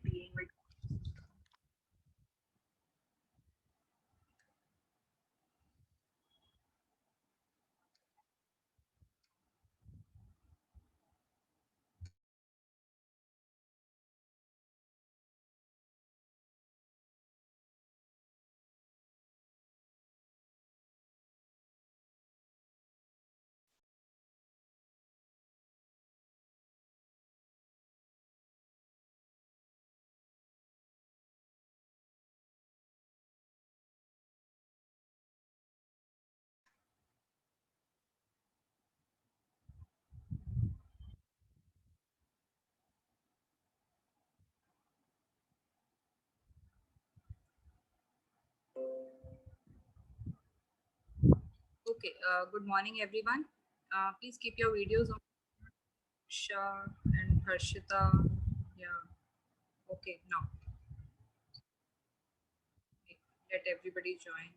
being with. Okay, good morning everyone. Please keep your videos on. Shah and Harshita. Yeah, okay, now let everybody join.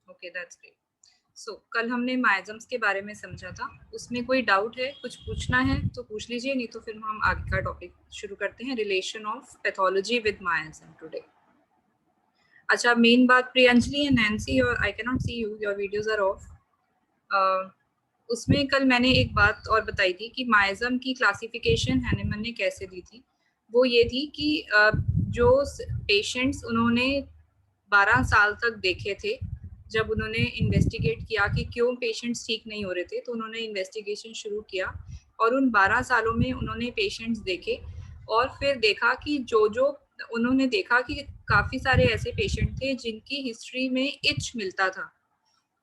Okay, that's great. So कल हमने माइजम्स के बारे में समझा था, उसमें कोई डाउट है, कुछ पूछना है तो पूछ लीजिए, नहीं तो फिर हम आगे का टॉपिक शुरू करते हैं, relation of pathology with miasm today. अच्छा, मेन बात प्रियंजलि एंड नैंसी, और I can not see you, your videos are off. उसमें कल मैंने एक बात और बताई थी कि माइजम की क्लासिफिकेशन हैनिमन ने कैसे दी थी. वो ये थी कि जो पेशेंट्स उन्होंने 12 साल तक देखे थे, जब उन्होंने इन्वेस्टिगेट किया कि क्यों पेशेंट्स ठीक नहीं हो रहे थे, तो उन्होंने इन्वेस्टिगेशन शुरू किया और उन 12 सालों में उन्होंने पेशेंट्स देखे और फिर देखा कि जो जो उन्होंने देखा कि काफ़ी सारे ऐसे पेशेंट थे जिनकी हिस्ट्री में इच मिलता था,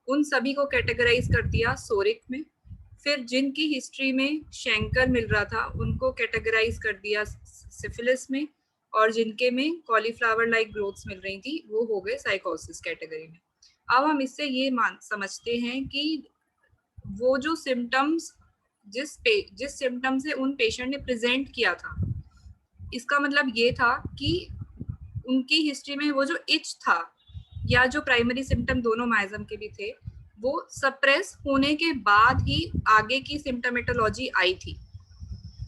उन सभी को कैटेगराइज कर दिया सोरिक में. फिर जिनकी हिस्ट्री में शैंकर मिल रहा था उनको कैटेगराइज कर दिया सिफिलिस में, और जिनके में कॉलीफ्लावर लाइक ग्रोथ्स मिल रही थी वो हो गए साइकोसिस कैटेगरी में. अब हम इससे ये समझते हैं कि वो जो सिम्टम्स जिस सिम्टम से उन पेशेंट ने प्रेजेंट किया था, इसका मतलब ये था कि उनकी हिस्ट्री में वो जो इच था या जो प्राइमरी सिम्टम दोनों माइजम के भी थे, वो सप्रेस होने के बाद ही आगे की सिम्टमेटोलॉजी आई थी.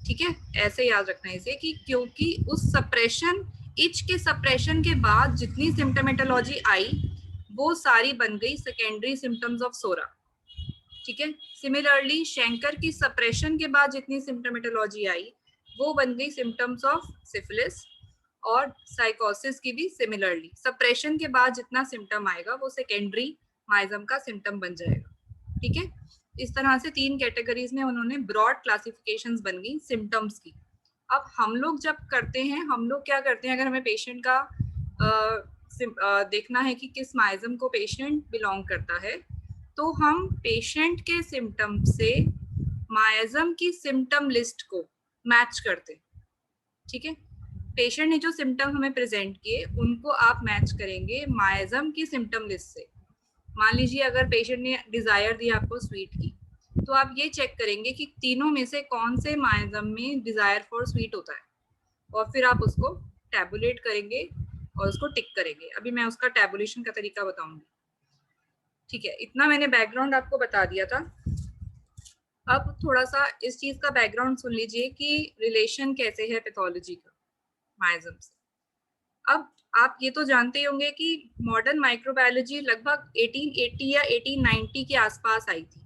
ठीक है, ऐसे याद रखना है इसे कि क्योंकि उस सप्रेशन, इच के सप्रेशन के बाद जितनी सिम्टमेटोलॉजी आई वो सारी बन गई सेकेंडरी सिम्टम्स ऑफ सोरा. ठीक है, सिमिलरली शैंकर की सप्रेशन के बाद जितनी सिम्टमेटोलॉजी आई वो बन गई सिम्टम्स ऑफ सिफिलिस, और साइकोसिस की भी सिमिलरली सप्रेशन के बाद जितना सिम्टम आएगा वो सेकेंडरी माइजम का सिम्टम बन जाएगा. ठीक है, इस तरह से 3 कैटेगरीज में उन्होंने ब्रॉड क्लासिफिकेशंस बन गई सिम्टम्स की. अब हम लोग जब करते हैं, हम लोग क्या करते हैं, अगर हमें पेशेंट का देखना है कि किस माइजम को पेशेंट बिलोंग करता है, तो हम पेशेंट के सिम्टम से माइजम की सिम्टम लिस्ट को मैच करते. ठीक है, पेशेंट ने जो सिम्टम हमें प्रेजेंट किए उनको आप मैच करेंगे माइजम की सिम्टम लिस्ट से. मान लीजिए अगर पेशेंट ने डिजायर दी आपको स्वीट की, तो आप ये चेक करेंगे कि तीनों में से कौन से माइजम में डिजायर फॉर स्वीट होता है, और फिर आप उसको टैबुलेट करेंगे और उसको टिक करेंगे. अभी मैं उसका टैबुलेशन का तरीका बताऊंगी. ठीक है, इतना मैंने बैकग्राउंड आपको बता दिया था. अब थोड़ा सा इस चीज का बैकग्राउंड सुन लीजिए कि रिलेशन कैसे है पैथोलॉजी का माइजम से. अब आप ये तो जानते होंगे कि मॉडर्न माइक्रोबायोलॉजी लगभग 1880 या 1890 के आसपास आई थी.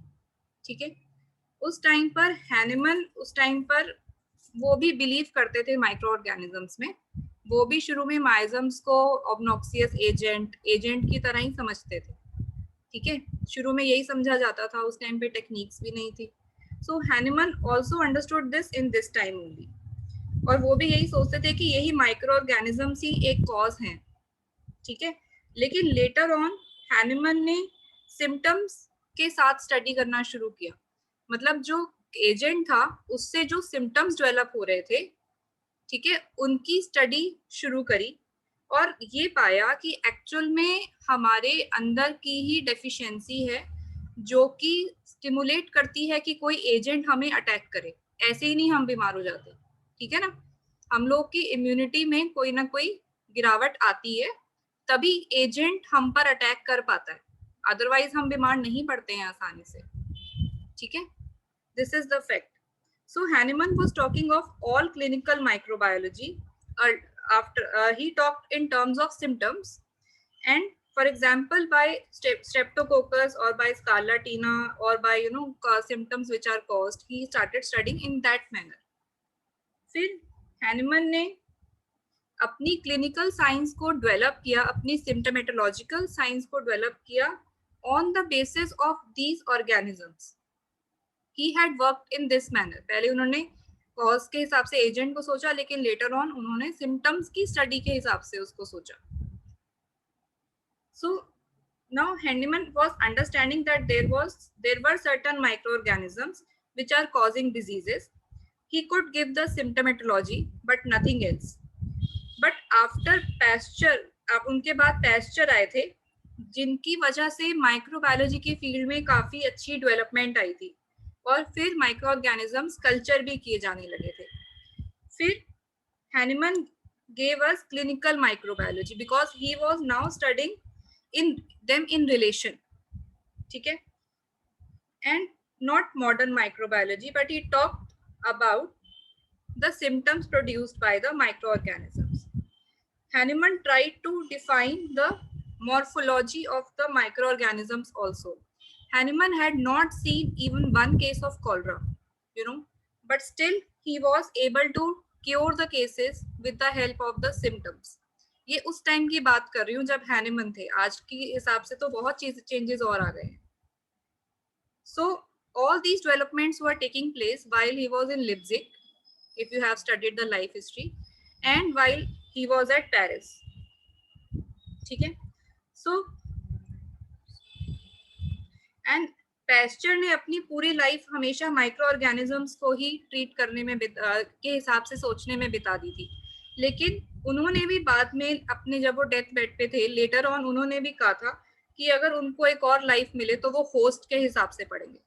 ठीक है, उस टाइम पर हैनिमन, उस टाइम पर वो भी बिलीव करते थे माइक्रो ऑर्गेनिजम्स में. वो भी शुरू में माइजम्स को ऑब्नॉक्सियस एजेंट की तरह ही समझते थे. ठीक है, शुरू में यही समझा जाता था, उस टाइम पे टेक्निक्स भी नहीं थी. So Hahnemann also understood this in this time only, और वो भी यही सोचते थे कि यही माइक्रो ऑर्गेनिजम्स ही एक कॉज हैं. ठीक है, लेकिन लेटर ऑन हैनिमन ने सिम्टम्स के साथ स्टडी करना शुरू किया. मतलब जो एजेंट था उससे जो सिम्टम्स डेवलप हो रहे थे, ठीक है, उनकी स्टडी शुरू करी और ये पाया कि एक्चुअल में हमारे अंदर की ही डेफिशिएंसी है जो कि स्टिमुलेट करती है कि कोई एजेंट हमें अटैक करे. ऐसे ही नहीं हम बीमार हो जाते. ठीक है ना, हम लोग की इम्यूनिटी में कोई ना कोई गिरावट आती है, तभी एजेंट हम पर अटैक कर पाता है, अदरवाइज हम बीमार नहीं पड़ते हैं आसानी से, ठीक है। This is the fact. So Hahnemann was talking of all clinical microbiology. After he talked in terms of symptoms, and for example, by streptococcus or by scarlatina or by symptoms which are caused, he started studying in that manner. फिर Hahnemann ने अपनी clinical science को develop किया, अपनी सिम्टोमेटोलॉजिकल science को develop किया on the basis of these organisms. He had worked in this manner. पहले उन्होंने कॉज के हिसाब से एजेंट को सोचा, लेकिन लेटर ऑन उन्होंने सिम्टम्स की स्टडी के हिसाब से उसको सोचा. So now Hahnemann was understanding that there were certain microorganisms which are causing diseases. He could give the symptomatology but nothing else. But after Pasteur, अब उनके बाद पैस्चर आए थे, जिनकी वजह से माइक्रोबायोलॉजी की फील्ड में काफी अच्छी डेवलपमेंट आई थी, और फिर माइक्रो ऑर्गेनिजम्स कल्चर भी किए जाने लगे थे. फिर Hahnemann gave us clinical microbiology because he was now studying in them in relation, ठीक है, and not modern microbiology, but he talked about the symptoms produced by the microorganisms. Hahnemann tried to define the morphology of the microorganisms also. Hahnemann had not seen even one case of cholera, but still he was able to cure the cases with the help of the symptoms. ये उस time की बात कर रही हूँ जब हैनिमन थे, आज के हिसाब से तो बहुत चेंजेस और आ गए हैं. So all these developments were taking place while he was in Leipzig, if you have studied the life history, and while he was at Paris. ठीक है. So and पैस्चर ने अपनी पूरी लाइफ हमेशा माइक्रो ऑर्गेनिजम्स को ही treat करने में के हिसाब से सोचने में बिता दी थी, लेकिन उन्होंने भी बाद में अपने जब वो डेथ बेड पे थे लेटर ऑन उन्होंने भी कहा था कि अगर उनको एक और लाइफ मिले तो वो होस्ट के हिसाब से पढ़ेंगे,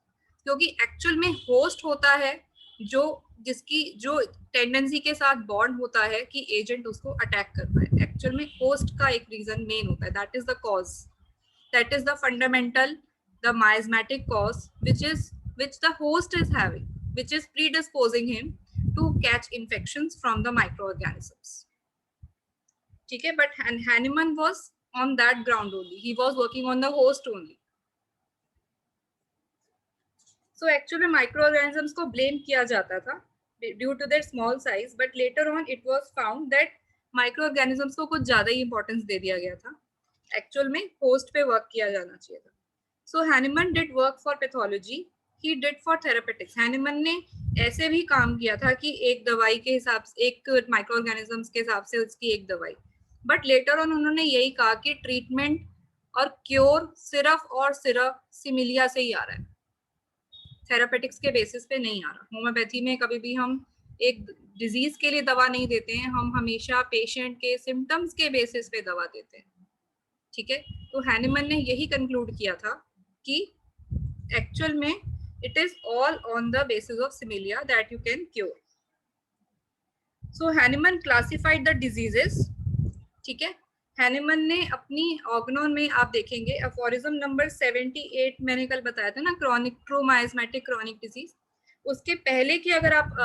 क्योंकि एक्चुअल में होस्ट होता है जिसकी जो टेंडेंसी के साथ बॉन्ड होता है कि एजेंट उसको अटैक कर पाए. एक्चुअल में होस्ट का एक रीजन मेन होता है, that is the cause, that is the fundamental, the miasmatic cause which the host is having, which is predisposing him to catch infections from the microorganisms. ठीक है, but Hahnemann was on that ground only, he was working on the host only. So actually microorganisms को blame किया जाता था due to their small size, but later on it was found that microorganisms को कुछ ज्यादा ही importance दे दिया गया था, एक्चुअल में होस्ट पे वर्क किया जाना चाहिए था. So Hahnemann did work for pathology, he did for therapeutics. Hahnemann ने ऐसे भी काम किया था कि एक दवाई के हिसाब से, एक माइक्रोऑर्गेनिजम्स के हिसाब से उसकी एक दवाई, बट लेटर ऑन उन्होंने यही कहा कि ट्रीटमेंट और क्योर सिर्फ और सिर्फ सिमिलिया से ही आ रहा है, थेरापेटिक्स के बेसिस पे नहीं आ रहा. होम्योपैथी में कभी भी हम एक डिजीज के लिए दवा नहीं देते हैं, हम हमेशा पेशेंट के सिम्टम्स के बेसिस पे दवा देते हैं, ठीक है. तो Hahnemann ने यही कंक्लूड किया था कि एक्चुअल में it is all on the basis of similia that you can cure. So Hahnemann classified the diseases, ठीक है. Hahnemann ने अपनी ऑर्गनोन में आप देखेंगे अफोरिज्म नंबर 78 मैंने कल बताया था ना, क्रॉनिक ट्रू माइasmatic क्रॉनिक डिजीज, उसके पहले की अगर आप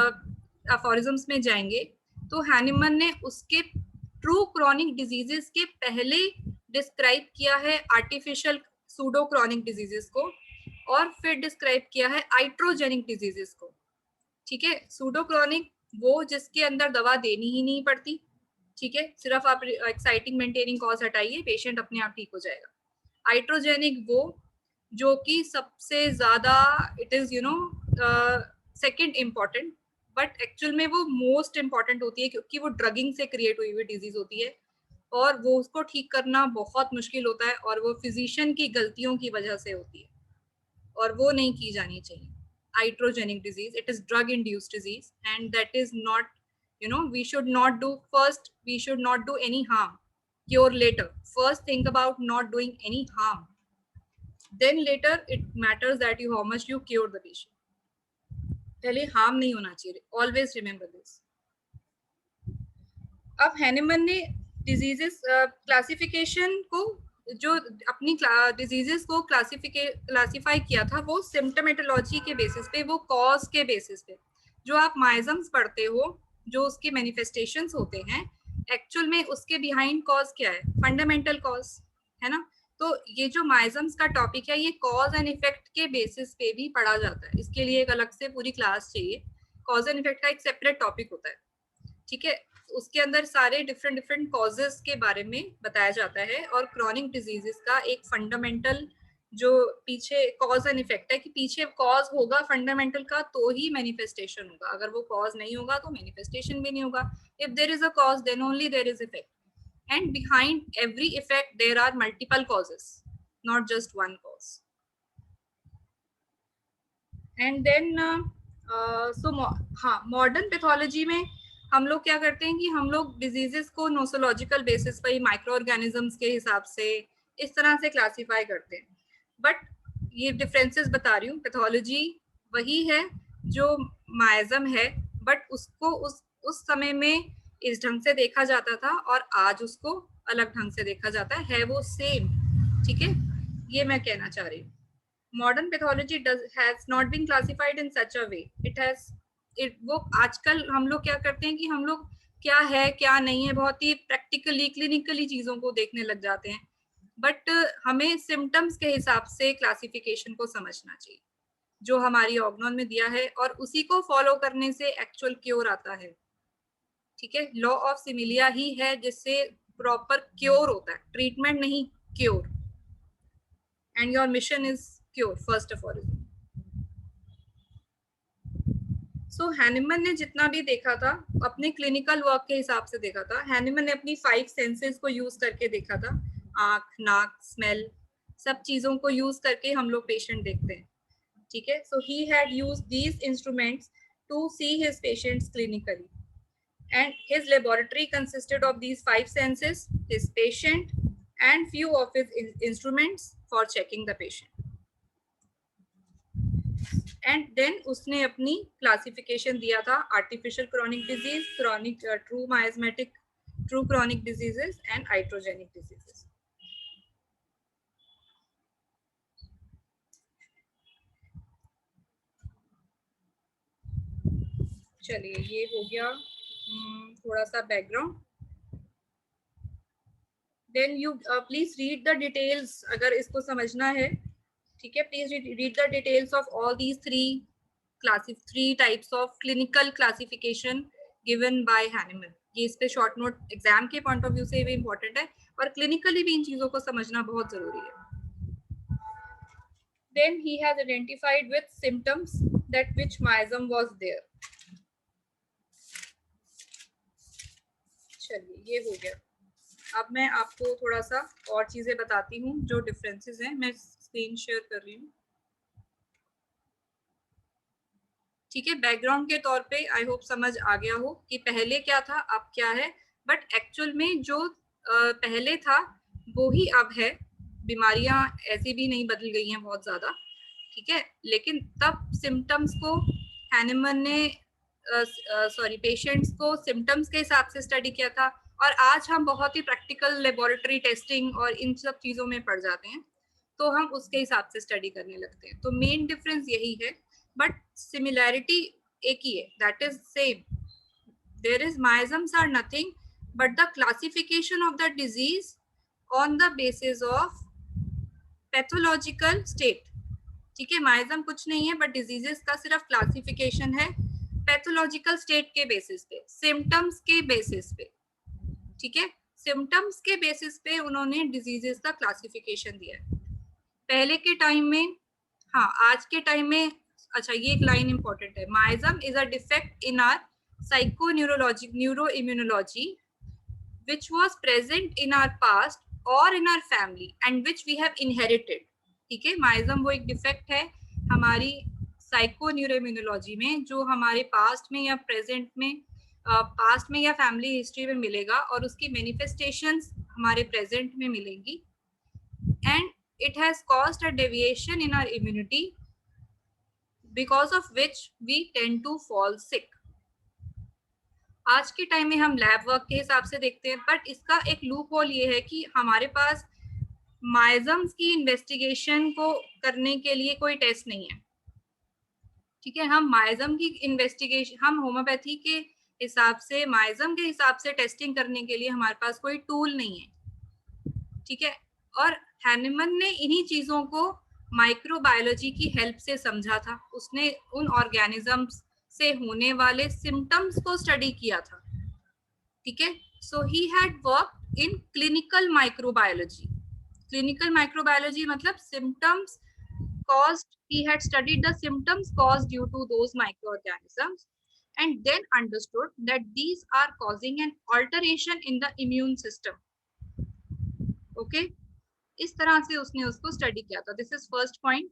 अफोरिज्म्स में जाएंगे तो Hahnemann ने उसके ट्रू क्रॉनिक डिजीजेस के पहले डिस्क्राइब किया है आर्टिफिशियल सूडो क्रॉनिक डिजीजेस को, और फिर डिस्क्राइब किया है आइट्रोजेनिक डिजीजेस को, ठीक है. सूडो क्रॉनिक वो जिसके अंदर दवा देनी ही नहीं पड़ती, ठीक है, सिर्फ आप एक्साइटिंग मेंटेनिंग कॉज हटाइए, पेशेंट अपने आप ठीक हो जाएगा. आइट्रोजेनिक वो जो कि सबसे ज्यादा it is second important, but actual में वो मोस्ट इम्पॉर्टेंट होती है, क्योंकि वो ड्रगिंग से क्रिएट हुई हुई डिजीज होती है और वो उसको ठीक करना बहुत मुश्किल होता है, और वो फिजिशियन की गलतियों की वजह से होती है और वो नहीं की जानी चाहिए. Iatrogenic disease, it is drug induced disease, and that is not, we should not do, first we should not do any harm, cure later. First think about not doing any harm, then later it matters that how much you cure the patient. पहले harm नहीं होना चाहिए, always remember this. अब हैनिमन ने diseases classification को, जो अपनी diseases को क्लासिफाई किया था वो सिम्टोमेटोलॉजी के बेसिस पे, वो कॉज के बेसिस पे। जो आप माइजम्स पढ़ते हो, जो उसके मैनिफेस्टेशंस होते हैं, एक्चुअल में उसके बिहाइंड कॉज क्या है, फंडामेंटल कॉज है ना। तो ये जो माइजम्स का टॉपिक है, ये कॉज एंड इफेक्ट के बेसिस पे भी पढ़ा जाता है। इसके लिए एक अलग से पूरी क्लास चाहिए। कॉज एंड इफेक्ट का एक सेपरेट टॉपिक होता है, ठीक है। उसके अंदर सारे डिफरेंट डिफरेंट कॉजेस के बारे में बताया जाता है, और क्रॉनिक डिजीजेस का एक फंडामेंटल जो पीछे कॉज एंड इफेक्ट है, कि पीछे कॉज होगा फंडामेंटल का तो ही मैनिफेस्टेशन होगा, अगर वो कॉज नहीं होगा तो मैनिफेस्टेशन भी नहीं होगा। If there is a cause then only there is effect, and behind every effect there are multiple causes, not just one cause. And then हाँ, मॉडर्न पैथोलॉजी में हम लोग क्या करते हैं कि हम लोग डिजीजेस को नोसोलॉजिकल बेसिस पर, माइक्रो ऑर्गेनिजम्स के हिसाब से इस तरह से क्लासिफाई करते हैं। बट ये डिफरेंसेस बता रही हूँ, पैथोलॉजी वही है जो माइजम है, बट उसको उस समय में इस ढंग से देखा जाता था और आज उसको अलग ढंग से देखा जाता है वो सेम, ठीक है। ये मैं कहना चाह रही हूँ। modern pathology has not been classified in such a way. वो आजकल हम लोग क्या करते हैं कि हम लोग क्या है क्या नहीं है बहुत ही प्रैक्टिकली क्लिनिकली चीजों को देखने लग जाते हैं, बट हमें सिम्टम्स के हिसाब से क्लासिफिकेशन को समझना चाहिए जो हमारी ऑर्गनॉन में दिया है, और उसी को फॉलो करने से एक्चुअल क्योर आता है, ठीक है। लॉ ऑफ सिमिलिया ही है जिससे प्रॉपर क्योर होता है, ट्रीटमेंट नहीं, cure. And your mission is cure first of all. So Hahnemann ने जितना भी देखा था अपने क्लिनिकल वर्क के हिसाब से देखा था। हैनिमन ने अपनी 5 सेंसेस को यूज करके देखा था, आंख, नाक, स्मेल, सब चीजों को यूज करके हम लोग पेशेंट देखते हैं, ठीक है। So he had used these instruments to see his patients clinically, and his laboratory consisted of these 5 senses, his patient and few of his instruments for checking the patient. And then उसने अपनी classification दिया था, artificial chronic disease, chronic true miasmatic, true chronic diseases and hydrogenic diseases. चलिए, ये हो गया थोड़ा सा background. Then you please read the details अगर इसको समझना है, ठीक है। Please read the details of all these three types of clinical classification given by Hahnemann. ये इस पे शॉर्ट नोट एग्जाम के पॉइंट ऑफ व्यू से भी इम्पोर्टेंट है, और क्लिनिकली भी इन चीजों को समझना बहुत जरूरी है। Then he has identified with symptoms that which miasm was there. चलिए, ये हो गया। अब मैं आपको थोड़ा सा और चीजें बताती हूँ जो डिफरेंसेस हैं। मैं स्क्रीन शेयर कर रही हूँ, ठीक है। बैकग्राउंड के तौर पे आई होप समझ आ गया हो कि पहले क्या था अब क्या है, बट एक्चुअल में जो पहले था वो ही अब है। बीमारियां ऐसी भी नहीं बदल गई हैं बहुत ज्यादा, ठीक है। लेकिन तब सिम्टम्स को हैनिमन ने पेशेंट्स को सिम्टम्स के हिसाब से स्टडी किया था, और आज हम बहुत ही प्रैक्टिकल लेबोरेटरी टेस्टिंग और इन सब चीजों में पड़ जाते हैं, तो हम उसके हिसाब से स्टडी करने लगते हैं। तो मेन डिफरेंस यही है, बट सिमिलैरिटी एक ही है, that is same. There is miasms are nothing but the classification of the disease on the basis of pathological state, ठीक है। माइजम कुछ नहीं है बट डिजीजेस का सिर्फ क्लासिफिकेशन है पैथोलॉजिकल स्टेट के बेसिस पे, सिम्टम्स के बेसिस पे, ठीक है। सिम्टम्स के बेसिस पे उन्होंने डिजीजेस का क्लासिफिकेशन दिया है पहले के टाइम में। हाँ, आज के टाइम में, अच्छा ये एक लाइन इंपॉर्टेंट है, miasm is a defect in our psychoneurology neuroimmunology which was present in our past or in our family and which we have inherited, ठीक है। माइजम वो एक डिफेक्ट है हमारी साइको न्यूरोइम्यूनोलॉजी में, जो हमारे पास्ट में या प्रेजेंट में, पास्ट में या फैमिली हिस्ट्री में मिलेगा, और उसकी मैनिफेस्टेशंस हमारे प्रेजेंट में मिलेंगी। And it has caused a deviation in our immunity because of which we tend to fall sick. आज के टाइम में हम लैब वर्क के हिसाब से देखते हैं, बट इसका एक लूप होल ये है कि हमारे पास माइजम्स की इन्वेस्टिगेशन को करने के लिए कोई टेस्ट नहीं है। ठीक है, हम माइजम की इन्वेस्टिगेशन, हम होम्योपैथी के हिसाब से माइजम के हिसाब से टेस्टिंग करने के लिए हमारे पास कोई टूल नहीं है। ठीक है, और हैनिमन ने इन्हीं चीजों को माइक्रोबायोलॉजी की हेल्प से समझा था। उसने उन ऑर्गेनिजम्स से होने वाले सिम्टम्स को स्टडी किया था। ठीक है, so he had work in clinical microbiology. Clinical microbiology मतलब symptoms caused, he had studied the symptoms caused due to those microorganisms and then understood that these are causing an alteration in the immune system. Okay, इस तरह से उसने उसको study किया था। This is first point.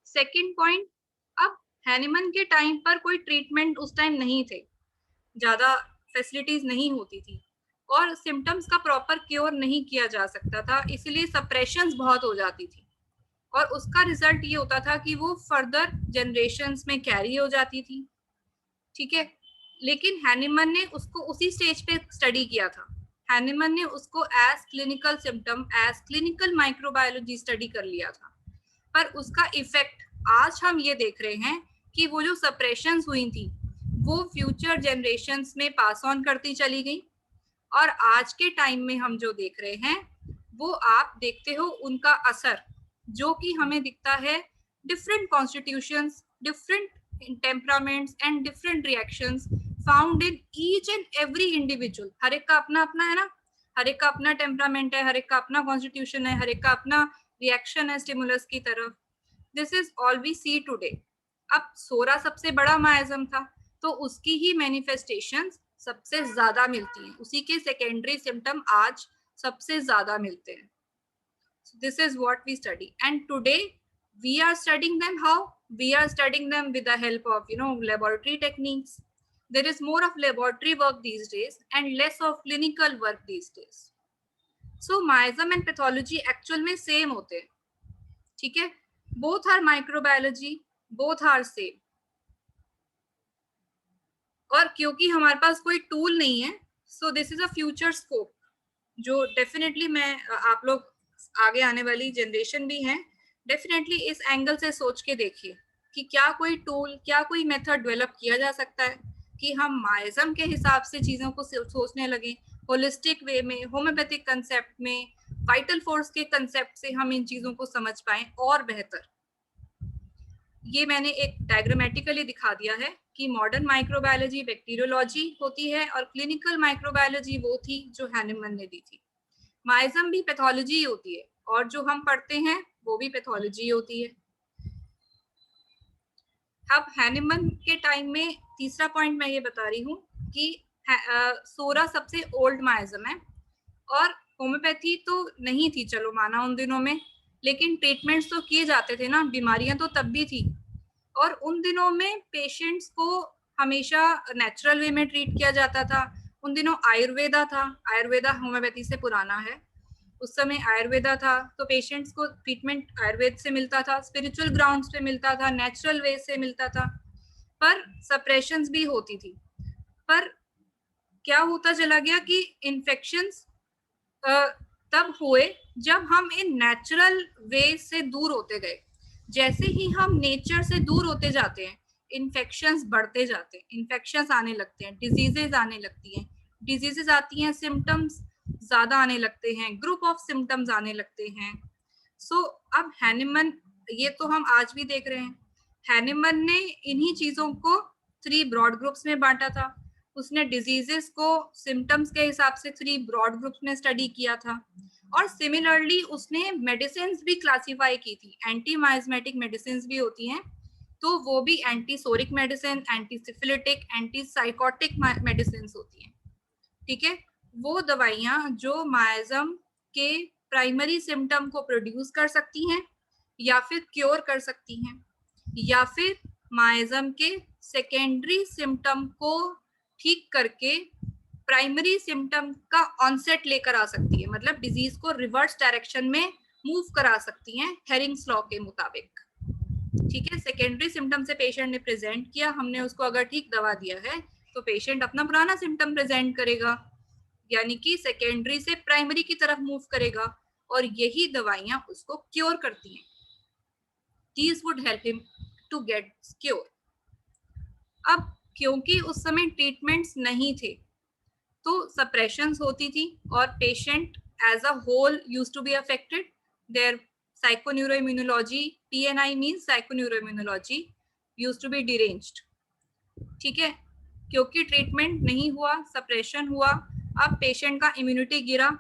Second point, अब हैनिमन के time पर कोई ट्रीटमेंट उस टाइम नहीं थे, ज्यादा फैसिलिटीज नहीं होती थी और सिम्टम्स का प्रॉपर क्योर नहीं किया जा सकता था, इसलिए सप्रेशंस बहुत हो जाती थी और उसका रिजल्ट ये होता था कि वो फर्दर जनरेशन्स में कैरी हो जाती थी। ठीक है, लेकिन हैनिमन ने उसको उसी स्टेज पे स्टडी किया था। हैनिमन ने उसको as clinical symptom, as clinical microbiology study कर लिया था, पर उसका इफेक्ट आज हम ये देख रहे हैं कि वो जो सप्रेशंस हुई थी वो फ्यूचर जनरेशन्स में पास ऑन करती चली गई और आज के टाइम में हम जो देख रहे हैं वो आप देखते हो उनका असर, जो कि हमें दिखता है different constitutions, different temperaments and different reactions found in each and every individual. हर एक का अपना अपना है ना, हर एक का अपना टेम्परामेंट है, हर एक का अपना कॉन्स्टिट्यूशन है, हर एक का अपना रिएक्शन है स्टिमुलस की तरफ। This is all we see today. अब सोरा सबसे बड़ा माइजम था तो उसकी ही मैनिफेस्टेशंस सबसे ज्यादा मिलती हैं, उसी के सेकेंडरी सिम्टम आज सबसे ज्यादा मिलते हैं। So this is what we study, and today we are studying them. How? We are studying them with the help of laboratory techniques. There is more of laboratory work these days and less of clinical work these days. So myasm and pathology actual में same होते हैं। ठीक है, both are microbiology, both are same. और क्योंकि हमारे पास कोई tool नहीं है, so this is a future scope जो डेफिनेटली मैं आप लोग आगे आने वाली जनरेशन भी हैं, डेफिनेटली इस एंगल से सोच के देखिए कि क्या कोई टूल, क्या कोई मेथड डेवलप किया जा सकता है कि हम माइजम के हिसाब से चीज़ों को सोचने लगे, होलिस्टिक वे में, होम्योपैथिक कंसेप्ट में, वाइटल फोर्स के कंसेप्ट से हम इन चीज़ों को समझ पाएं और बेहतर। ये मैंने एक डायग्रामेटिकली दिखा दिया है कि मॉडर्न माइक्रोबायोलॉजी बैक्टीरियोलॉजी होती है और क्लिनिकल माइक्रोबायोलॉजी वो थी जो हैनिमन ने दी थी। माइजम भी पैथोलॉजी होती है और जो हम पढ़ते हैं वो भी पैथोलॉजी होती है। अब हैनिमन के टाइम में तीसरा पॉइंट मैं ये बता रही हूँ कि सोरा सबसे ओल्ड माइजम है और होम्योपैथी तो नहीं थी, चलो माना उन दिनों में, लेकिन ट्रीटमेंट्स तो किए जाते थे ना, बीमारियां तो तब भी थी और उन दिनों में पेशेंट्स को हमेशा नेचुरल वे में ट्रीट किया जाता था। उन दिनों आयुर्वेदा था, आयुर्वेदा होम्योपैथी से पुराना है, उस समय आयुर्वेदा था तो पेशेंट्स को ट्रीटमेंट आयुर्वेद से मिलता था, स्पिरिचुअल ग्राउंड्स पे मिलता था, नेचुरल वे से मिलता था, पर सप्रेशंस भी होती थी। पर क्या होता चला गया कि इन्फेक्शंस तब हुए जब हम इन नेचुरल वे से दूर होते गए। जैसे ही हम नेचर से दूर होते जाते हैं इन्फेक्शंस बढ़ते जाते हैं, इन्फेक्शंस आने लगते हैं, डिजीजेस आने लगती हैं, डिजीजेस आती हैं, सिम्टम्स ज्यादा आने लगते हैं, ग्रुप ऑफ सिम्टम्स आने लगते हैं। सो अब हैनिमन, ये तो हम आज भी देख रहे हैं, हैनिमन ने इन्हीं चीजों को 3 ब्रॉड ग्रुप्स में बांटा था। उसने डिजीजेस को सिम्टम्स के हिसाब से 3 ब्रॉड ग्रुप्स में स्टडी किया था और सिमिलरली उसने मेडिसिन भी क्लासिफाई की थी। एंटी माइजमेटिक मेडिसिन भी होती हैं तो वो भी anti सोरिक medicine, anti syphilitic, anti psychotic medicine होती हैं। ठीक है, वो दवाइयां जो माइजम के प्राइमरी सिम्टम को प्रोड्यूस कर सकती हैं या फिर क्योर कर सकती हैं या फिर माइजम के सेकेंडरी सिम्टम को ठीक करके प्राइमरी सिम्टम का ऑनसेट लेकर आ सकती है, मतलब डिजीज को रिवर्स डायरेक्शन में मूव करा सकती हैं हेरिंग्स लॉ के मुताबिक। ठीक है, सेकेंडरी सिम्टम से पेशेंट ने प्रेजेंट किया, हमने उसको अगर ठीक दवा दिया है तो पेशेंट अपना पुराना सिम्टम प्रेजेंट करेगा, यानी कि सेकेंडरी से प्राइमरी की तरफ मूव करेगा, और यही दवाइयां उसको क्योर करती हैं. These would help him to get cure. अब क्योंकि उस समय ट्रीटमेंट्स नहीं थे तो सप्रेशंस होती थी और patient as a whole used to be affected. There psychoneuroimmunology, PNI means psychoneuroimmunology, used to be deranged. ठीक है, क्योंकि ट्रीटमेंट नहीं हुआ, सप्रेशन हुआ, अब पेशेंट का इम्यूनिटी गिरा.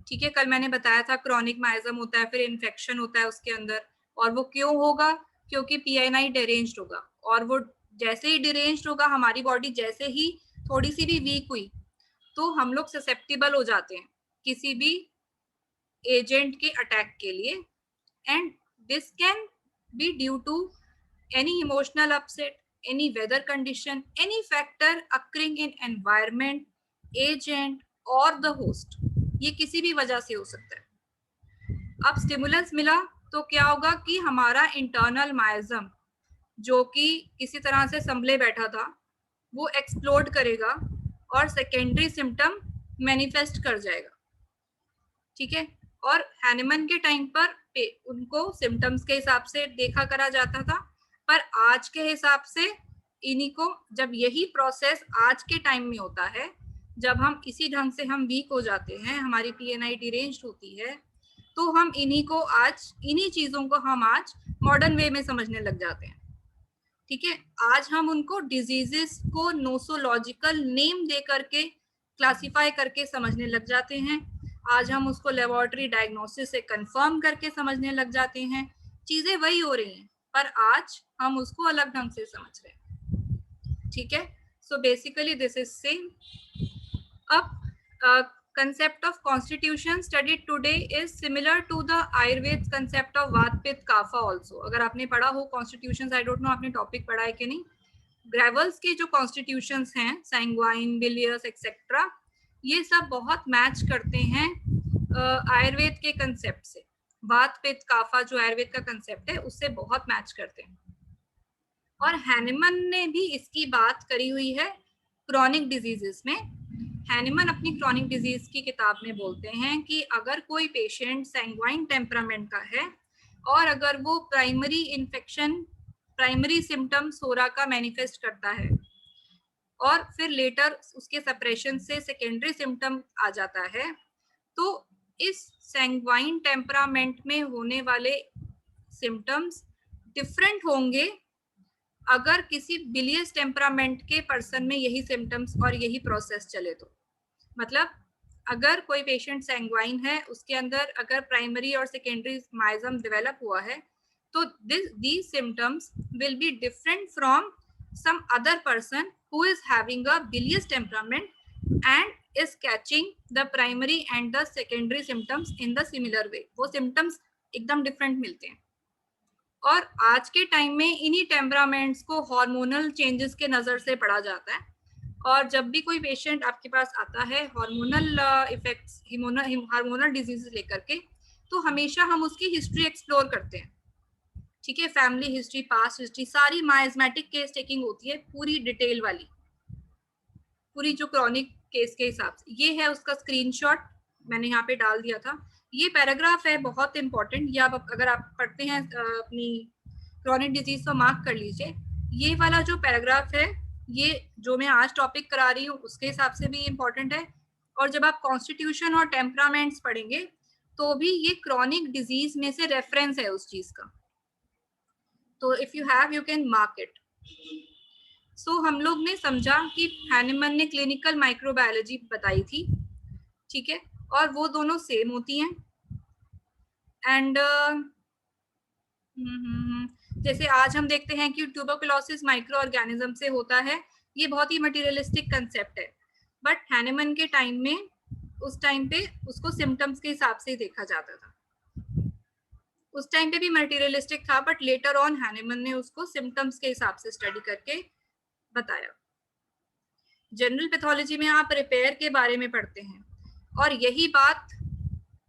ठीक है, कल मैंने बताया था क्रॉनिक माइजम होता है, फिर इन्फेक्शन होता है उसके अंदर, और वो क्यों होगा? क्योंकि PNI डिरेंज्ड होगा, और वो जैसे ही डिरेंज्ड होगा, हमारी बॉडी जैसे ही थोड़ी सी भी वीक हुई तो हम लोग ससेप्टिबल हो जाते हैं किसी भी एजेंट के अटैक के लिए. And this can be due to any emotional upset, any weather condition, any factor occurring in environment, agent or the host. ये किसी भी वजह से हो सकता है. अब स्टिमुलस मिला तो क्या होगा कि हमारा इंटरनल माइजम जो कि किसी तरह से संभले बैठा था वो एक्सप्लोड करेगा और सेकेंडरी सिम्टम मैनिफेस्ट कर जाएगा. ठीक है, और हैनिमन के टाइम पर उनको सिम्टम्स के हिसाब से देखा करा जाता था, पर आज के हिसाब से इन्हीं को, जब यही प्रोसेस आज के टाइम में होता है, जब हम इसी ढंग से हम वीक हो जाते हैं, हमारी PNI डिरेंज्ड होती है, तो हम इन्हीं को आज, इन्हीं चीजों को हम आज मॉडर्न वे में समझने लग जाते हैं. ठीक है, आज हम उनको डिजीजेस को नोसोलॉजिकल नेम दे करके क्लासिफाई करके समझने लग जाते हैं. आज हम उसको लेबोरेटरी डायग्नोसिस से कंफर्म करके समझने लग जाते हैं. चीजें वही हो रही हैं, पर आज हम उसको अलग ढंग से समझ रहे हैं. ठीक है, so basically this is same. अब concept of constitution studied today is similar to the Ayurveda concept of Vat Pitta Kapha also. अगर आपने पढ़ा हो constitutions, I don't know आपने टॉपिक पढ़ा है कि नहीं. ग्रेवल्स के जो constitutions हैं, sanguine, bilious, etc., ये सब बहुत मैच करते हैं आयुर्वेद के कंसेप्ट से. वात पित्त काफा जो आयुर्वेद का कंसेप्ट है उससे बहुत मैच करते हैं. और हैनिमन ने भी इसकी बात करी हुई है क्रॉनिक डिजीजेस में. हैनिमन अपनी क्रॉनिक डिजीज की किताब में बोलते हैं कि अगर कोई पेशेंट सैंग्वाइन टेम्परामेंट का है और अगर वो प्राइमरी इन्फेक्शन, प्राइमरी सिम्टम सोरा का मैनिफेस्ट करता है और फिर लेटर उसके सप्रेशन से सेकेंडरी सिम्टम आ जाता है, तो इस सैंग्वाइन टेम्परामेंट में होने वाले सिम्टम्स डिफरेंट होंगे अगर किसी बिलियस टेम्परामेंट के पर्सन में यही सिम्टम्स और यही प्रोसेस चले तो. मतलब अगर कोई पेशेंट सैंग्वाइन है, उसके अंदर अगर प्राइमरी और सेकेंडरी माइजम डेवलप हुआ है, तो these symptoms will be different from some other person who is having a bilious temperament and is catching the primary and the secondary symptoms in the similar way. वो symptoms एकदम different मिलते हैं. और आज के टाइम में इन्हीं temperaments को हार्मोनल चेंजेस के नज़र से पढ़ा जाता है. और जब भी कोई पेशेंट आपके पास आता है हार्मोनल इफेक्ट्स, हार्मोनल डिजीज लेकर के, तो हमेशा हम उसकी हिस्ट्री एक्सप्लोर करते हैं. ठीक है, फैमिली हिस्ट्री, पास्ट हिस्ट्री, सारी माइजमेटिक केस टेकिंग होती है, पूरी डिटेल वाली, पूरी जो क्रॉनिक केस के हिसाब से. ये है उसका स्क्रीनशॉट, मैंने यहाँ पे डाल दिया था. ये पैराग्राफ है बहुत इंपॉर्टेंट, ये आप अगर आप पढ़ते हैं अपनी क्रॉनिक डिजीज तो मार्क कर लीजिए. ये वाला जो पैराग्राफ है, ये जो मैं आज टॉपिक करा रही हूँ उसके हिसाब से भी इम्पोर्टेंट है. और जब आप कॉन्स्टिट्यूशन और टेम्परामेंट्स पढ़ेंगे तो भी ये क्रॉनिक डिजीज में से रेफरेंस है उस चीज का. तो if you have you can mark it. So हम लोग ने समझा कि हैनिमन ने क्लिनिकल माइक्रोबायोलॉजी बताई थी. ठीक है, और वो दोनों सेम होती हैं. एंड जैसे आज हम देखते हैं कि ट्यूबरकुलोसिस माइक्रो ऑर्गेनिज्म से होता है, ये बहुत ही मटेरियलिस्टिक कंसेप्ट है. बट हैनिमन के टाइम में, उस टाइम पे उसको सिम्टम्स के हिसाब से ही देखा जाता था. उस टाइम पे भी मटेरियलिस्टिक था, बट लेटर ऑन हैनिमन ने उसको सिम्टम्स के हिसाब से स्टडी करके बताया. जनरल पैथोलॉजी में आप रिपेयर के बारे में पढ़ते हैं और यही बात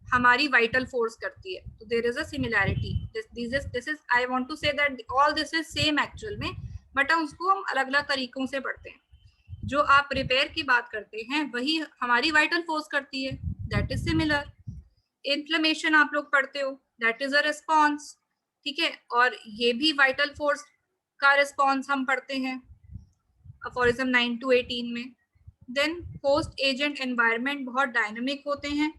हमारी वाइटल फोर्स करती है. तो there is a similarity. This is I want to say that all this is same actual में, बट उसको हम अलग अलग तरीकों से पढ़ते हैं. जो आप रिपेयर की बात करते हैं वही हमारी वाइटल फोर्स करती है, दैट इज सिमिलर। इन्फ्लेमेशन आप लोग पढ़ते हो, दैट इज अ रिस्पॉन्स, ठीक है, और ये भी वाइटल फोर्स का रिस्पॉन्स हम पढ़ते हैं अफोरिज्म 9 to 18 में। देन होस्ट एजेंट एनवायरनमेंट बहुत डायनामिक होते हैं,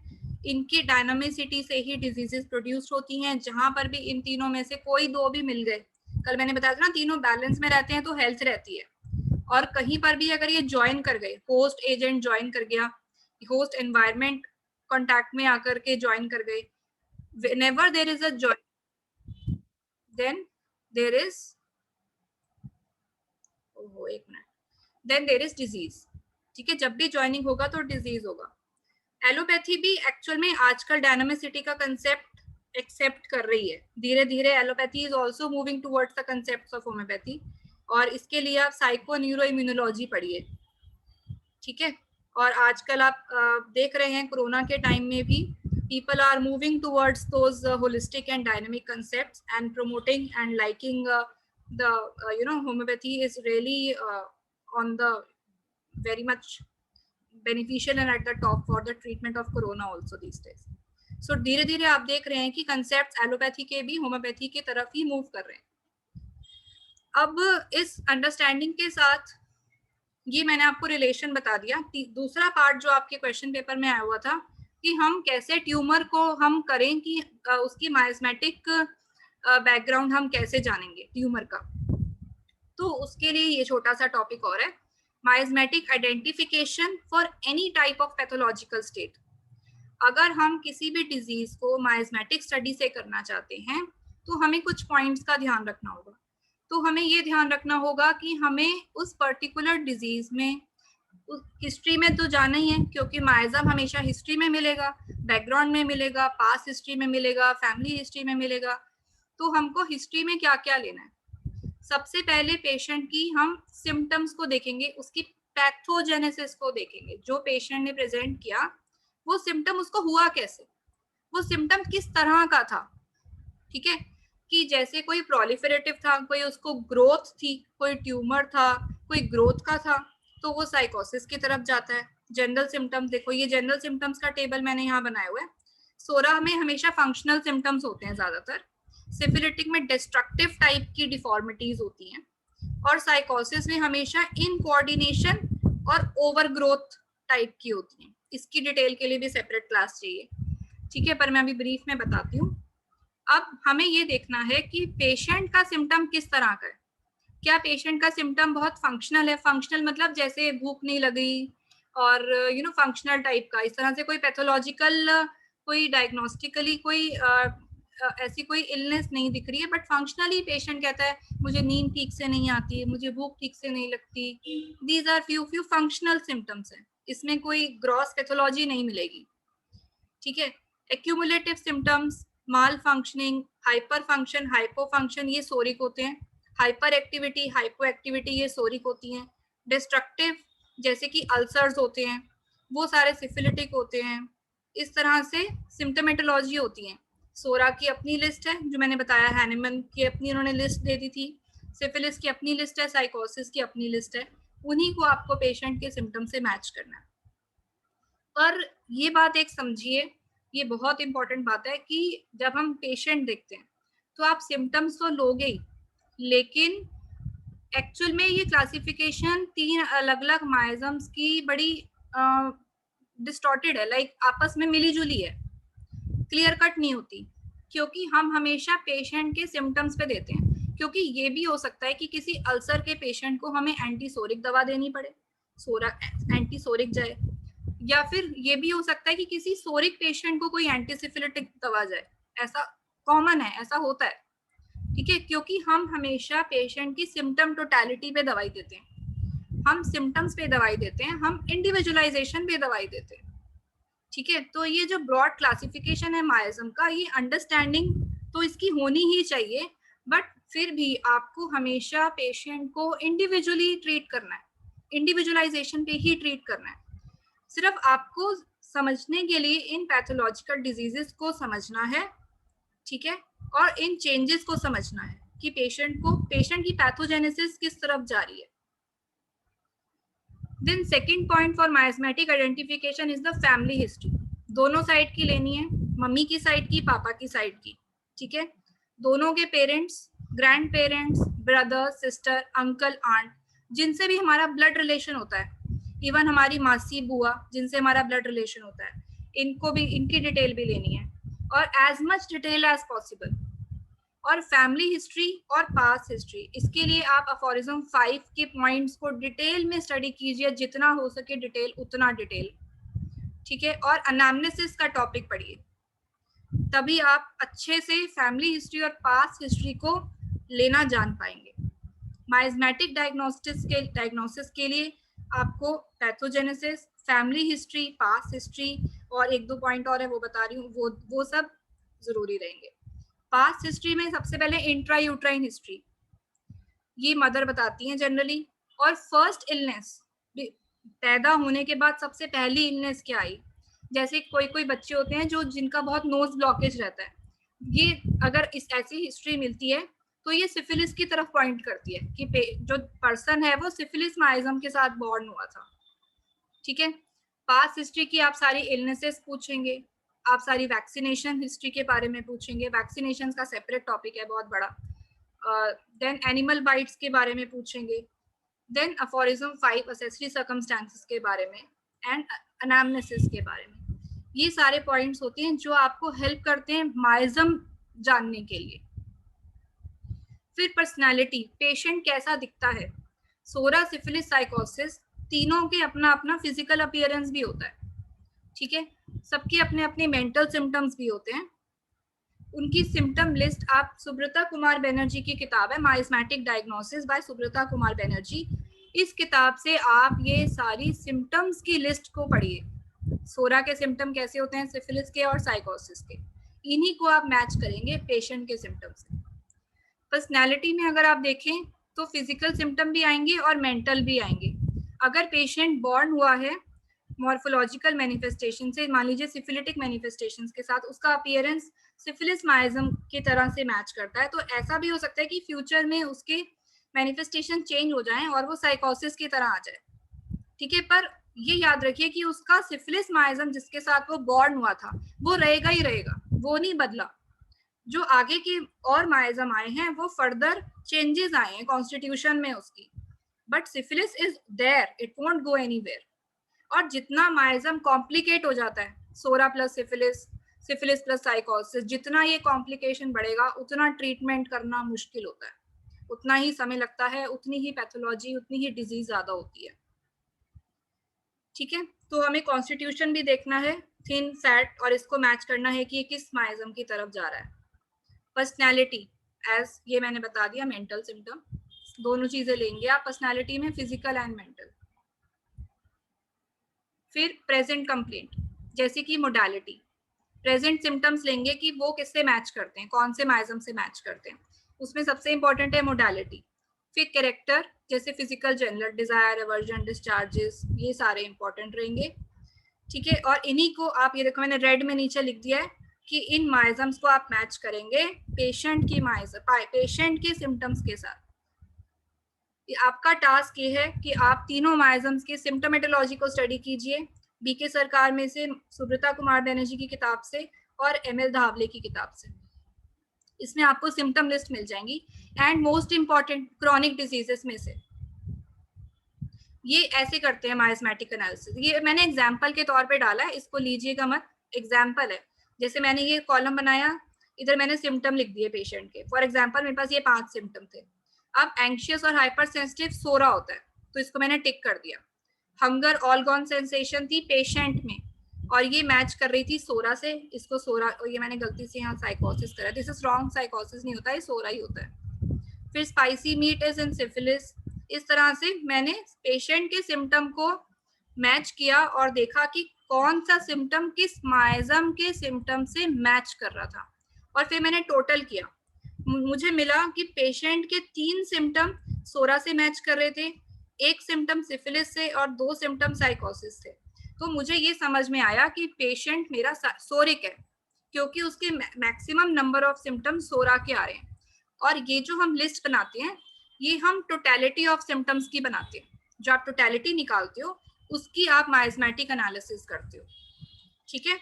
इनकी डायनामिसिटी से ही डिजीजेस प्रोड्यूस होती हैं। जहां पर भी इन तीनों में से कोई दो भी मिल गए, कल मैंने बताया था ना, तीनों बैलेंस में रहते हैं तो हेल्थ रहती है, और कहीं पर भी अगर ये ज्वाइन कर गए, होस्ट एजेंट ज्वाइन कर गया, होस्ट एनवायरनमेंट कॉन्टैक्ट में आकर के ज्वाइन कर गए, whenever there is a join, then there is, ओहो एक मिनट, देन देर इज डिजीज, ठीक है, जब भी ज्वाइनिंग होगा तो डिजीज होगा। एलोपैथी भी एक्चुअल में आजकल डायनामिसिटी का कंसेप्ट एक्सेप्ट कर रही है, धीरे धीरे allopathy is also moving towards the concepts of homeopathy, और इसके लिए आप साइको न्यूरो इम्यूनोलॉजी पढ़िए, ठीक है। और आजकल आप देख रहे हैं कोरोना के टाइम में भी people are moving towards those holistic and dynamic concepts and promoting and liking the homeopathy is really on the very much beneficial and at the top for the treatment of corona also these days. So धीरे धीरे आप देख रहे हैं कि concepts allopathy के भी homeopathy की तरफ ही मूव कर रहे हैं। अब इस अंडरस्टैंडिंग के साथ ये मैंने आपको रिलेशन बता दिया। दूसरा पार्ट जो आपके क्वेश्चन पेपर में आया हुआ था कि हम कैसे ट्यूमर को हम करें, कि उसकी माइस्मेटिक बैकग्राउंड हम कैसे जानेंगे ट्यूमर का, तो उसके लिए ये छोटा सा टॉपिक और है, miasmatic identification for any type of pathological state. अगर हम किसी भी डिजीज को माइस्मेटिक स्टडी से करना चाहते हैं तो हमें कुछ पॉइंट्स का ध्यान रखना होगा। तो हमें ये ध्यान रखना होगा कि हमें उस पर्टिकुलर डिजीज में हिस्ट्री में तो जाना ही है, क्योंकि माइजम हमेशा हिस्ट्री में मिलेगा, बैकग्राउंड में मिलेगा, पास्ट हिस्ट्री में मिलेगा, फैमिली हिस्ट्री में मिलेगा। तो हमको हिस्ट्री में क्या क्या लेना है, सबसे पहले पेशेंट की हम सिम्टम्स को देखेंगे, उसकी पैथोजेनेसिस को देखेंगे। जो पेशेंट ने प्रेजेंट किया वो सिम्टम उसको हुआ कैसे, वो सिम्टम किस तरह का था, ठीक है, कि जैसे कोई प्रोलिफरेटिव था, कोई उसको ग्रोथ थी, कोई ट्यूमर था, कोई ग्रोथ का था, तो वो साइकोसिस की तरफ जाता है। जनरल सिम्टम्स देखो, ये जनरल सिम्टम्स का टेबल मैंने यहाँ बनाया हुआ है। सोरा में हमेशा फंक्शनल सिम्टम्स होते हैं ज्यादातर, सिफिलिटिक में डिस्ट्रक्टिव टाइप की डिफॉर्मिटीज होती हैं, और साइकोसिस में हमेशा इनकोऑर्डिनेशन और ओवरग्रोथ टाइप की होती हैं। इसकी डिटेल के लिए भी सेपरेट क्लास चाहिए, ठीक है, पर मैं अभी ब्रीफ में बताती हूँ। अब हमें ये देखना है कि पेशेंट का सिम्टम किस तरह का है। क्या पेशेंट का सिम्टम बहुत फंक्शनल है, फंक्शनल मतलब जैसे भूख नहीं लगी और फंक्शनल टाइप का, इस तरह से कोई पैथोलॉजिकल, कोई डायग्नोस्टिकली कोई ऐसी कोई इलनेस नहीं दिख रही है, बट फंक्शनली पेशेंट कहता है मुझे नींद ठीक से नहीं आती, मुझे भूख ठीक से नहीं लगती। These are few functional symptoms है, इसमें कोई ग्रॉस पैथोलॉजी नहीं मिलेगी, ठीक है। Accumulative symptoms, malfunctioning, hyper function, hypo function, ये सोरिक होते हैं। हाइपर एक्टिविटी, हाइपो एक्टिविटी, ये सोरिक होती हैं। डिस्ट्रक्टिव जैसे कि अल्सर्स होते हैं, वो सारे सिफिलिटिक होते हैं। इस तरह से सिम्टोमेटोलॉजी होती है। सोरा की अपनी लिस्ट है जो मैंने बताया, हैनिमन की अपनी उन्होंने लिस्ट दे दी थी, सिफिलिस की अपनी लिस्ट है, साइकोसिस की अपनी लिस्ट है, उन्हीं को आपको पेशेंट के सिम्टम से मैच करना है। पर ये बात एक समझिए, ये बहुत इंपॉर्टेंट बात है कि जब हम पेशेंट देखते हैं तो आप सिम्टम्स तो लोगे ही, लेकिन एक्चुअल में ये क्लासिफिकेशन 3 अलग अलग माइजम्स की बड़ी डिस्टॉर्टेड है, लाइक आपस में मिली जुली है, क्लियर कट नहीं होती, क्योंकि हम हमेशा पेशेंट के सिम्टम्स पे देते हैं। क्योंकि ये भी हो सकता है कि किसी अल्सर के पेशेंट को हमें एंटीसोरिक दवा देनी पड़े, सोरा एंटीसोरिक जाए, या फिर ये भी हो सकता है कि किसी सोरिक पेशेंट को कोई एंटीसिफिलिटिक दवा जाए। ऐसा कॉमन है, ऐसा होता है, ठीक है, क्योंकि हम हमेशा पेशेंट की सिम्टम टोटलिटी पे दवाई देते हैं, हम सिम्टम्स पे दवाई देते हैं, हम इंडिविजुअलाइजेशन पे दवाई देते हैं, ठीक है। तो ये जो ब्रॉड क्लासिफिकेशन है माइजम का, ये अंडरस्टैंडिंग तो इसकी होनी ही चाहिए, बट फिर भी आपको हमेशा पेशेंट को इंडिविजुअली ट्रीट करना है, इंडिविजुअलाइजेशन पे ही ट्रीट करना है। सिर्फ आपको समझने के लिए इन पैथोलॉजिकल डिजीजेस को समझना है, ठीक है, और इन चेंजेस को समझना है कि पेशेंट की पैथोजेनेसिस किस तरफ जा रही है। Then second point for miasmatic identification is the family history. दोनों साइड की लेनी है, मम्मी की साइड की, पापा की साइड की, ठीक है। दोनों के parents, grand parents, brother, sister, uncle, aunt, जिनसे भी हमारा ब्लड रिलेशन होता है, इवन हमारी मासी, बुआ, जिनसे हमारा ब्लड रिलेशन होता है, इनको भी, इनकी डिटेल भी लेनी है, और as much detail as possible. और फैमिली हिस्ट्री और पास्ट हिस्ट्री, इसके लिए आप अफोरिज्म 5 के पॉइंट्स को डिटेल में स्टडी कीजिए, जितना हो सके डिटेल उतना डिटेल, ठीक है। और एनालिसिस का टॉपिक पढ़िए, तभी आप अच्छे से फैमिली हिस्ट्री और पास्ट हिस्ट्री को लेना जान पाएंगे। माइजमेटिक डायग्नोसिस के लिए आपको pathogenesis, family history, past history और एक दो पॉइंट और है वो बता रही हूँ, वो सब जरूरी रहेंगे। पास्ट हिस्ट्री में सबसे पहले इंट्रा यूट्राइन हिस्ट्री, ये मदर बताती हैं जनरली। और फर्स्ट इलनेस, पैदा होने के बाद सबसे पहली इलनेस क्या आई, जैसे कोई कोई बच्चे होते हैं जो जिनका बहुत नोज ब्लॉकेज रहता है, ये अगर इस ऐसी हिस्ट्री मिलती है तो ये सिफिलिस की तरफ पॉइंट करती है कि जो पर्सन है वो सिफिलिस माइजम के साथ बॉर्न हुआ था, ठीक है। पास्ट हिस्ट्री की आप सारी इलनेसेस पूछेंगे, आप सारी वैक्सीनेशन हिस्ट्री के बारे में पूछेंगे, वैक्सीनेशन का सेपरेट टॉपिक है बहुत बड़ा। देन एनिमल बाइट्स के बारे में पूछेंगे, देन अफोरिज्म 5 असेसरी सर्कमस्टांसेस के बारे में, एंड एनामनेसिस के बारे में। ये सारे पॉइंट्स होते हैं जो आपको हेल्प करते हैं माइजम जानने के लिए। फिर पर्सनालिटी, पेशेंट कैसा दिखता है, सोरा, सिफिलिस, साइकोसिस, तीनों के अपना अपना फिजिकल अपीयरेंस भी होता है, ठीक है। सबके अपने अपने मेंटल सिम्टम्स भी होते हैं। उनकी सिम्टम लिस्ट आप सुब्रता कुमार बनर्जी की किताब है miasmatic diagnosis bye Subrata Kumar Banerjee, इस किताब से आप ये सारी सिम्टम्स की लिस्ट को पढ़िए। सोरा के सिम्टम कैसे होते हैं, सिफिलिस के और साइकोसिस के, इन्हीं को आप मैच करेंगे पेशेंट के सिम्टम्स से। पर्सनैलिटी में अगर आप देखें तो फिजिकल सिम्टम भी आएंगे और मेंटल भी आएंगे। अगर पेशेंट बॉर्न हुआ है मॉर्फोलॉजिकल मैनिफेस्टेशन से, मान लीजिए सिफिलिटिक मैनिफेस्टेशंस के साथ, उसका अपीयरेंस सिफिलिस माइजम की तरह से मैच करता है, तो ऐसा भी हो सकता है कि फ्यूचर में उसके मैनिफेस्टेशन चेंज हो जाएं और वो साइकोसिस की तरह आ जाए, ठीक है। पर ये याद रखिए कि उसका सिफिलिस माइजम जिसके साथ वो बॉर्न हुआ था वो रहेगा ही रहेगा, वो नहीं बदला। जो आगे के और माइजम आए हैं वो फर्दर चेंजेस आए हैं कॉन्स्टिट्यूशन में उसकी, but syphilis is there, it won't go anywhere. और जितना माइजम कॉम्प्लिकेट हो जाता है, psora plus syphilis, syphilis plus sycosis, जितना ये कॉम्प्लिकेशन बढ़ेगा उतना ट्रीटमेंट करना मुश्किल होता है, उतना ही समय लगता है, उतनी ही पैथोलॉजी, उतनी ही डिजीज ज्यादा होती है, ठीक है। तो हमें कॉन्स्टिट्यूशन भी देखना है, थिन, फैट, और इसको मैच करना है कि ये किस माइजम की तरफ जा रहा है। पर्सनैलिटी, एज ये मैंने बता दिया, मेंटल सिम्टम, दोनों चीजें लेंगे आप पर्सनैलिटी में, फिजिकल एंड मेंटल। फिर प्रेजेंट कंप्लेंट, जैसे कि मोडालिटी, प्रेजेंट सिम्टम्स लेंगे कि वो किससे मैच करते हैं, कौन से माइजम से मैच करते हैं, उसमें सबसे इंपॉर्टेंट है मोडालिटी। फिर कैरेक्टर, जैसे physical, general, desire, aversion, discharges, ये सारे इंपॉर्टेंट रहेंगे, ठीक है। और इन्हीं को आप, ये देखो मैंने रेड में नीचे लिख दिया है कि इन माइजम्स को आप मैच करेंगे पेशेंट की पेशेंट के सिम्टम्स के साथ। आपका टास्क ये है कि आप तीनों माइजम्स के सिम्टोमेटोलॉजी को स्टडी कीजिए, बीके सरकार में से, सुब्रता कुमार बनर्जी की किताब से और एमएल धावले की किताब से। इसमें आपको सिम्टम लिस्ट मिल जाएंगी। And most important, chronic diseases में से ये ऐसे करते हैं माइजमेटिक एनालिसिस। ये मैंने एग्जाम्पल के तौर पे डाला है, इसको लीजिएगा मत, एग्जाम्पल है। जैसे मैंने ये कॉलम बनाया, इधर मैंने सिम्टम लिख दिए पेशेंट के, फॉर एग्जाम्पल मेरे पास ये 5 सिम्टम थे। अब एंग्शियस और हाइपर सेंसिटिव सोरा होता है, तो इसको मैंने टिक कर दिया। हंगर, ऑल गॉन सेंसेशन थी पेशेंट में, और ये मैच कर रही थी सोरा से, इसको सोरा, और ये मैंने गलती से यहाँ साइकोसिस करा, दिस इज रॉन्ग, साइकोसिस नहीं होता है, सोरा ही होता है। फिर spicy meat is in syphilis. इस तरह से मैंने पेशेंट के सिम्टम को मैच किया और देखा कि कौन सा सिम्टम किस माइजम के सिम्टम से मैच कर रहा था, और फिर मैंने टोटल किया। मुझे मिला कि पेशेंट के 3 सिम्टम सोरा से मैच कर रहे थे, 1 सिम्टम सिफिलिस से और 2 सिम्टम साइकोसिस से। तो मुझे ये समझ में आया कि पेशेंट मेरा सोरिक है, क्योंकि उसके मैक्सिमम नंबर ऑफ सिम्टम सोरा के आ रहे हैं। और ये जो हम लिस्ट बनाते हैं, ये हम टोटलिटी ऑफ सिम्टम्स की बनाते हैं, जो आप टोटलिटी निकालते हो उसकी आप माइजमेटिक एनालिसिस करते हो, ठीक है।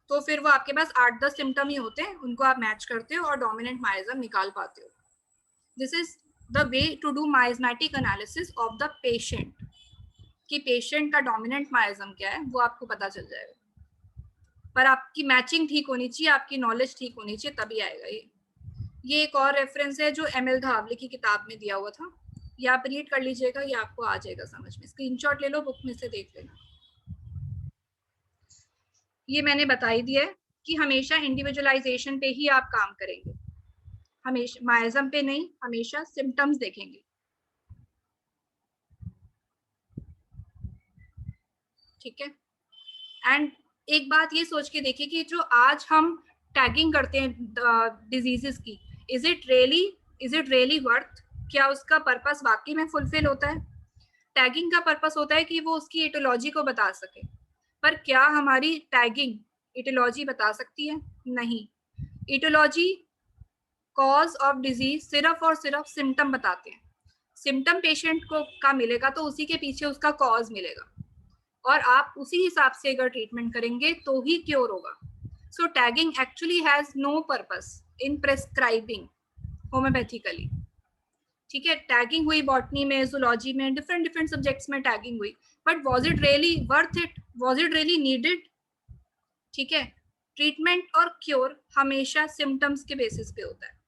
तो फिर वो आपके पास 8-10 सिम्टम ही होते हैं, उनको आप मैच करते हो और डोमिनेंट माइजम निकाल पाते हो। This is the way to do miasmatic analysis of the patient, कि पेशेंट का डोमिनेंट माइजम क्या है वो आपको पता चल जाएगा। पर आपकी मैचिंग ठीक होनी चाहिए, आपकी नॉलेज ठीक होनी चाहिए, तभी आएगा ये एक और रेफरेंस है जो एमएल धावले की किताब में दिया हुआ था, ये आप रीड कर लीजिएगा, ये आपको आ जाएगा समझ में। स्क्रीनशॉट ले लो, बुक में से देख लेना। ये मैंने बता ही दिया है कि हमेशा इंडिविजुअलाइजेशन पे ही आप काम करेंगे, हमेशा माइजम पे नहीं, हमेशा सिम्टम्स देखेंगे, ठीक है। एंड एक बात ये सोच के देखिए कि जो आज हम टैगिंग करते हैं डिजीजेस की, इज इट रियली वर्थ, क्या उसका पर्पस वाकई में फुलफिल होता है? टैगिंग का पर्पस होता है कि वो उसकी एटोलॉजी को बता सके, पर क्या हमारी टैगिंग एटोलॉजी बता सकती है? नहीं। एटोलॉजी कॉज ऑफ डिजीज सिर्फ और सिर्फ सिम्टम बताते हैं। सिम्टम पेशेंट को का मिलेगा तो उसी के पीछे उसका कॉज मिलेगा, और आप उसी हिसाब से अगर ट्रीटमेंट करेंगे तो ही क्योर होगा। So tagging actually has no purpose in prescribing homeopathically, ठीक है। टैगिंग हुई बॉटनी में, जूलॉजी में, डिफरेंट सब्जेक्ट्स में टैगिंग हुई, but was it really worth it, was it really needed? ठीक है। ट्रीटमेंट और क्योर हमेशा सिम्टम्स के बेसिस पे होता है।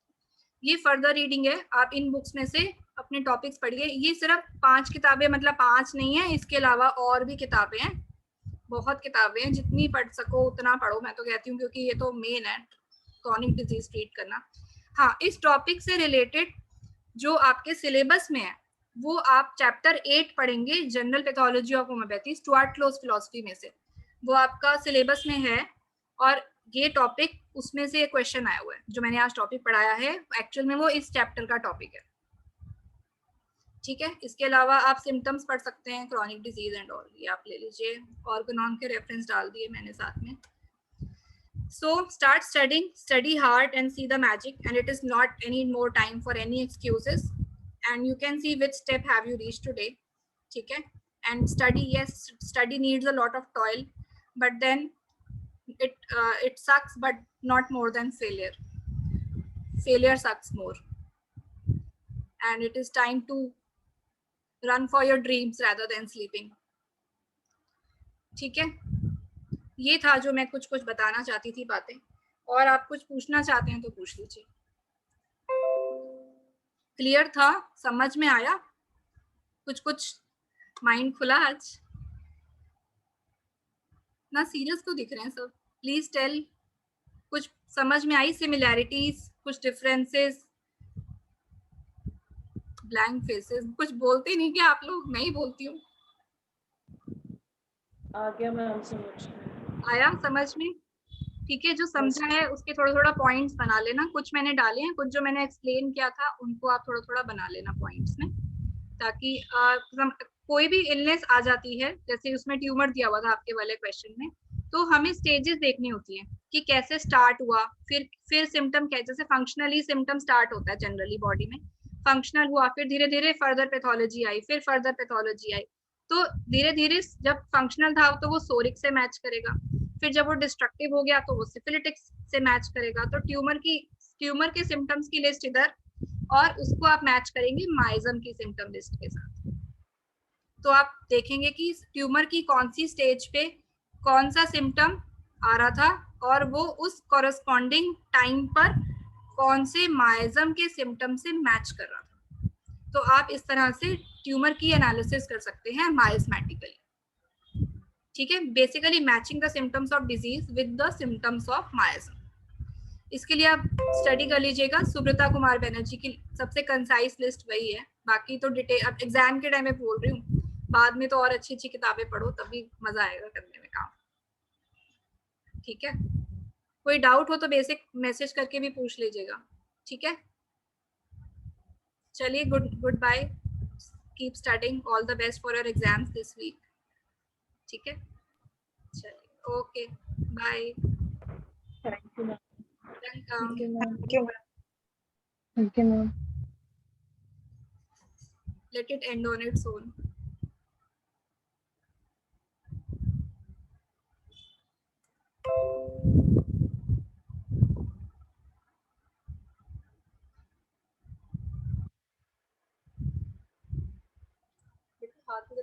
ये फर्दर रीडिंग है, आप इन बुक्स में से अपने टॉपिक्स पढ़िए। ये सिर्फ 5 किताबें, मतलब 5 नहीं है, इसके अलावा और भी किताबें हैं, बहुत किताबें हैं, जितनी पढ़ सको उतना पढ़ो, मैं तो कहती हूँ, क्योंकि ये तो मेन है क्रॉनिक डिजीज ट्रीट करना। हाँ, इस टॉपिक से रिलेटेड जो आपके सिलेबस में है वो आप चैप्टर 8 पढ़ेंगे, general pathology of homeopathy, Stuart close philosophy में से, वो आपका सिलेबस में है। और ये टॉपिक उसमें से क्वेश्चन आया हुआ है, जो मैंने आज टॉपिक पढ़ाया है एक्चुअल में वो इस चैप्टर का टॉपिक है, ठीक है। इसके अलावा आप सिम्टम्स पढ़ सकते हैं, क्रॉनिक डिजीज एंड ऑल, ये आप ले लीजिए, ऑर्गेनॉन के रेफरेंस डाल दिए मैंने साथ में। So start studying, study hard and see the magic, and it is not any more time for any excuses, and you can see which step have you reached today, ठीक है। And study, yes, study needs a lot of toil, but then it sucks, but not more than failure sucks more, and it is time to run for your dreams rather than sleeping, ठीक है। ये था जो मैं कुछ बताना चाहती थी बातें, और आप कुछ पूछना चाहते हैं तो पूछ लीजिए। क्लियर था? समझ में आया? कुछ माइंड खुला आज? ना सीरियस तो दिख रहे हैं सब, प्लीज टेल, कुछ समझ में आई? सिमिलैरिटीज, कुछ डिफरेंसेस? ब्लैंक फेसेस, कुछ बोलते नहीं क्या आप लोग? मैं ही बोलती हूँ। आ गया मैम समझ, आया समझ में? ठीक है, जो समझा है उसके थोड़ा पॉइंट्स बना लेना। कुछ मैंने डाले हैं, कुछ जो मैंने एक्सप्लेन किया था उनको आप थोड़ा बना लेना पॉइंट्स में, ताकि कोई भी इलनेस आ जाती है, जैसे उसमें ट्यूमर दिया हुआ था आपके वाले क्वेश्चन में, तो हमें स्टेजेस देखनी होती है कि कैसे स्टार्ट हुआ, फिर सिम्टम क्या, जैसे फंक्शनली सिम्टम स्टार्ट होता है जनरली बॉडी में, फंक्शनल हुआ, फिर धीरे धीरे फर्दर पैथोलॉजी आई, फिर फर्दर पैथोलॉजी आई, तो धीरे धीरे जब फंक्शनल था तो वो सोरिक से मैच करेगा, फिर जब वो डिस्ट्रक्टिव हो गया तो वो सिफिलिटिक से मैच करेगा। तो ट्यूमर के सिम्टम्स की लिस्ट इधर, और उसको आप मैच करेंगे माइजम की सिम्टम लिस्ट के साथ। तो आप देखेंगे कि ट्यूमर की कौन सी स्टेज पे कौन सा सिम्टम आ रहा था, और वो उस कॉरेस्पॉन्डिंग टाइम पर कौन से माइजम के सिम्टम से मैच कर रहा था। तो आप इस तरह से ट्यूमर की एनालिसिस कर सकते हैं माइजमेटिकली, ठीक है। Basically matching the symptoms of disease with the symptoms of miasm. इसके लिए आप स्टडी कर लीजिएगा, सुब्रता कुमार बनर्जी की सबसे कंसाइज लिस्ट वही है, बाकी तो डिटेल अब एग्जाम के टाइम में बोल रही हूँ, बाद में तो और अच्छी अच्छी किताबें पढ़ो, तभी मजा आएगा करने में काम, ठीक है। कोई डाउट हो तो बेसिक मैसेज करके भी पूछ लीजिएगा, ठीक है। चलिए, good bye, keep studying, all the best for your exams this week, ठीक है। चलिए, okay, bye. Thank you ma'am, welcome. Thank you ma'am. Let it end on its own. हाथ